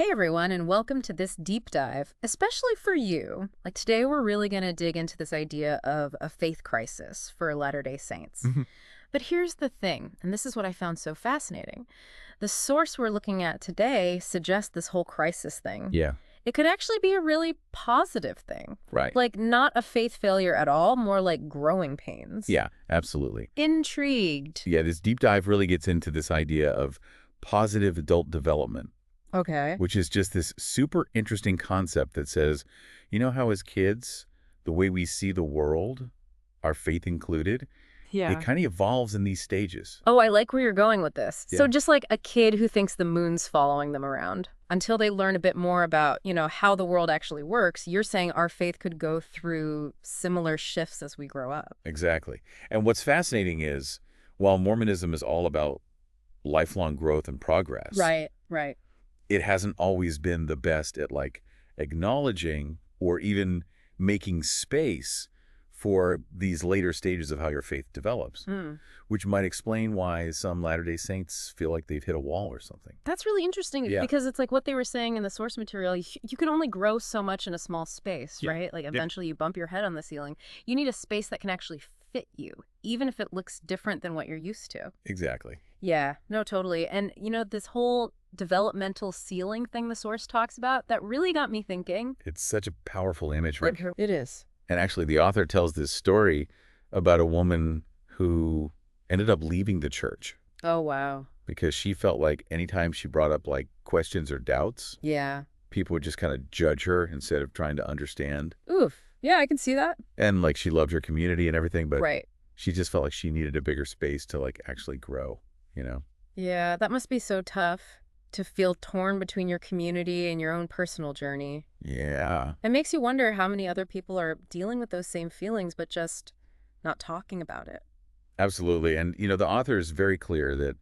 Hey everyone, and welcome to this deep dive, especially for you. Like today, we're really going to dig into this idea of a faith crisis for Latter-day Saints. Mhm. But here's the thing, and this is what I found so fascinating. The source we're looking at today suggests this whole crisis thing. Yeah, It could actually be a really positive thing. right. Like not a faith failure at all, more like growing pains. Yeah, absolutely. Intrigued. Yeah, this deep dive really gets into this idea of positive adult development, Okay. which is just this super interesting concept that says, you know how as kids, the way we see the world, our faith included, it Yeah. kind of evolves in these stages. Oh, I like where you're going with this. So Yeah. just like a kid who thinks the moon's following them around, until they learn a bit more about, how the world actually works, you're saying our faith could go through similar shifts as we grow up. Exactly. And what's fascinating is, while Mormonism is all about lifelong growth and progress, Right. it hasn't always been the best at acknowledging or even making space for these later stages of how your faith develops, Hmm. which might explain why some Latter-day Saints feel like they've hit a wall or something. That's really interesting Yeah. because it's like what they were saying in the source material. You can only grow so much in a small space, Yeah. right? Like Yeah. eventually you bump your head on the ceiling. You need a space that can actually fit you, even if it looks different than what you're used to. Exactly. Yeah, no, totally. And, this whole developmental ceiling thing the source talks about, that really got me thinking. It's such a powerful image, right? It is. And actually, the author tells this story about a woman who ended up leaving the church Oh, wow. because she felt like anytime she brought up questions or doubts, Yeah. people would just kind of judge her instead of trying to understand. Oof. Yeah, I can see that. And she loved her community and everything, but Right. she just felt like she needed a bigger space to actually grow, you know? Yeah, that must be so tough to feel torn between your community and your own personal journey. Yeah, It makes you wonder how many other people are dealing with those same feelings, but just not talking about it. absolutely. And, the author is very clear that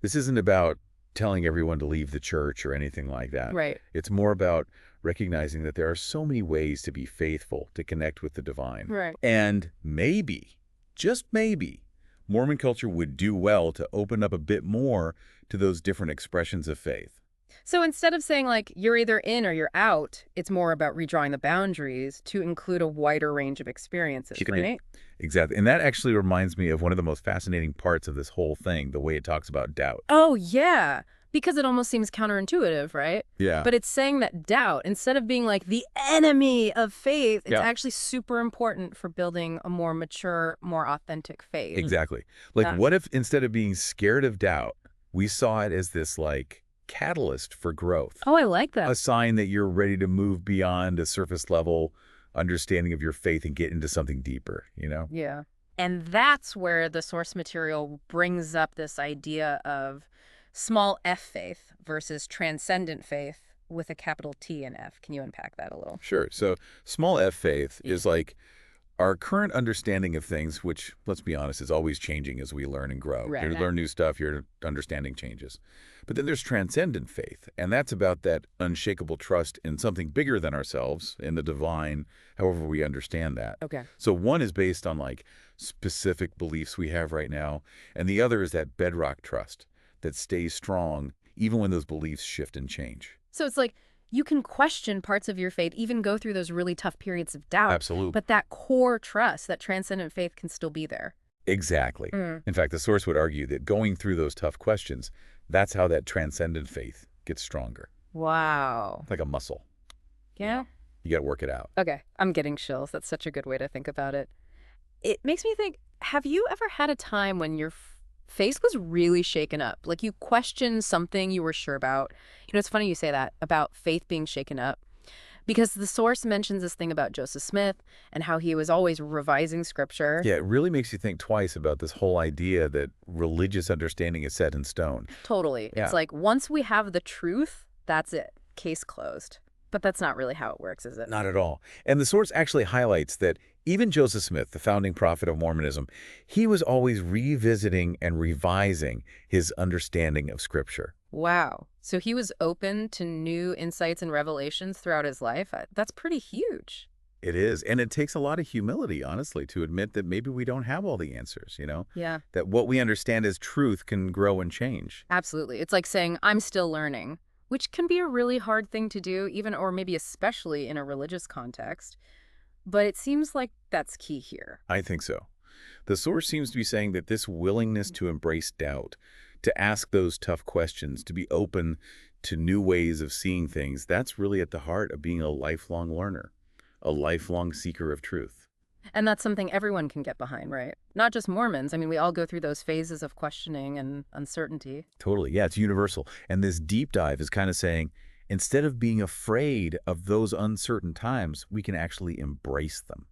this isn't about telling everyone to leave the church or anything like that. Right. It's more about recognizing that there are so many ways to be faithful, to connect with the divine. Right. And maybe, just maybe, Mormon culture would do well to open up a bit more to those different expressions of faith. So instead of saying you're either in or you're out, it's more about redrawing the boundaries to include a wider range of experiences, Yeah. right? Exactly. And that actually reminds me of one of the most fascinating parts of this whole thing, the way it talks about doubt. Oh, yeah. Because it almost seems counterintuitive, right? Yeah. But it's saying that doubt, instead of being the enemy of faith, it's Yeah. actually super important for building a more mature, more authentic faith. Exactly. Yeah. What if instead of being scared of doubt, we saw it as this catalyst for growth? Oh, I like that. A sign that you're ready to move beyond a surface level understanding of your faith and get into something deeper, Yeah. And that's where the source material brings up this idea of small f faith versus transcendent faith with a capital T and F. Can you unpack that a little? Sure. So small f faith is our current understanding of things, which, let's be honest, is always changing as we learn and grow. Right. You learn new stuff, your understanding changes. But then there's transcendent faith, and that's about that unshakable trust in something bigger than ourselves, in the divine, however we understand that. Okay. So one is based on specific beliefs we have right now, and the other is that bedrock trust that stays strong even when those beliefs shift and change. So it's you can question parts of your faith, even go through those really tough periods of doubt. Absolutely. But that core trust, that transcendent faith can still be there. Exactly. Mm. In fact, the source would argue that going through those tough questions, that's how that transcendent faith gets stronger. Wow. Like a muscle. Yeah? You got to work it out. Okay. I'm getting chills. That's such a good way to think about it. It makes me think, have you ever had a time when your faith was really shaken up? Like you questioned something you were sure about. It's funny you say that about faith being shaken up because the source mentions this thing about Joseph Smith and how he was always revising scripture. Yeah, it really makes you think twice about this whole idea that religious understanding is set in stone. Totally. Yeah. It's once we have the truth, that's it. Case closed. But that's not really how it works, is it? Not at all. And the source actually highlights that even Joseph Smith, the founding prophet of Mormonism, he was always revisiting and revising his understanding of Scripture. Wow. So he was open to new insights and revelations throughout his life. That's pretty huge. It is. And it takes a lot of humility, honestly, to admit that maybe we don't have all the answers, Yeah, That what we understand as truth can grow and change. absolutely. It's like saying, I'm still learning, which can be a really hard thing to do, even or maybe especially in a religious context. But it seems like that's key here. I think so. The source seems to be saying that this willingness to embrace doubt, to ask those tough questions, to be open to new ways of seeing things, that's really at the heart of being a lifelong learner, a lifelong seeker of truth. And that's something everyone can get behind, right? Not just Mormons. I mean, we all go through those phases of questioning and uncertainty. Totally. Yeah, it's universal. And this deep dive is kind of saying, instead of being afraid of those uncertain times, we can actually embrace them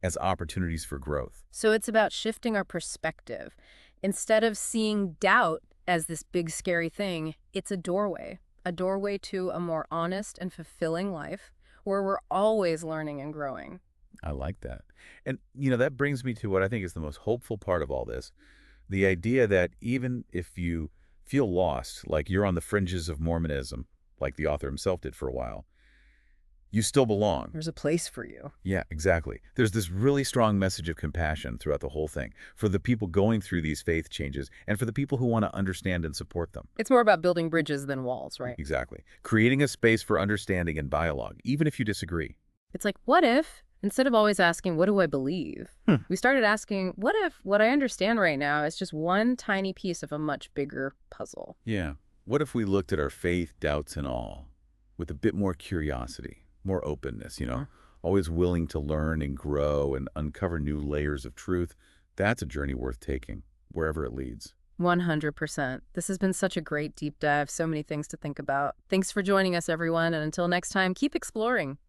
as opportunities for growth. So it's about shifting our perspective. Instead of seeing doubt as this big scary thing, it's a doorway to a more honest and fulfilling life where we're always learning and growing. I like that. And, that brings me to what I think is the most hopeful part of all this, the idea that even if you feel lost, like you're on the fringes of Mormonism, like the author himself did for a while, you still belong. There's a place for you. Yeah, exactly. There's this really strong message of compassion throughout the whole thing for the people going through these faith changes and for the people who want to understand and support them. It's more about building bridges than walls, right? Exactly. Creating a space for understanding and dialogue, even if you disagree. It's like, what if, instead of always asking, what do I believe? We started asking, what if what I understand right now is just one tiny piece of a much bigger puzzle? Yeah. What if we looked at our faith, doubts, and all with a bit more curiosity, more openness, always willing to learn and grow and uncover new layers of truth? That's a journey worth taking, wherever it leads. 100%. This has been such a great deep dive, so many things to think about. Thanks for joining us, everyone, and until next time, keep exploring.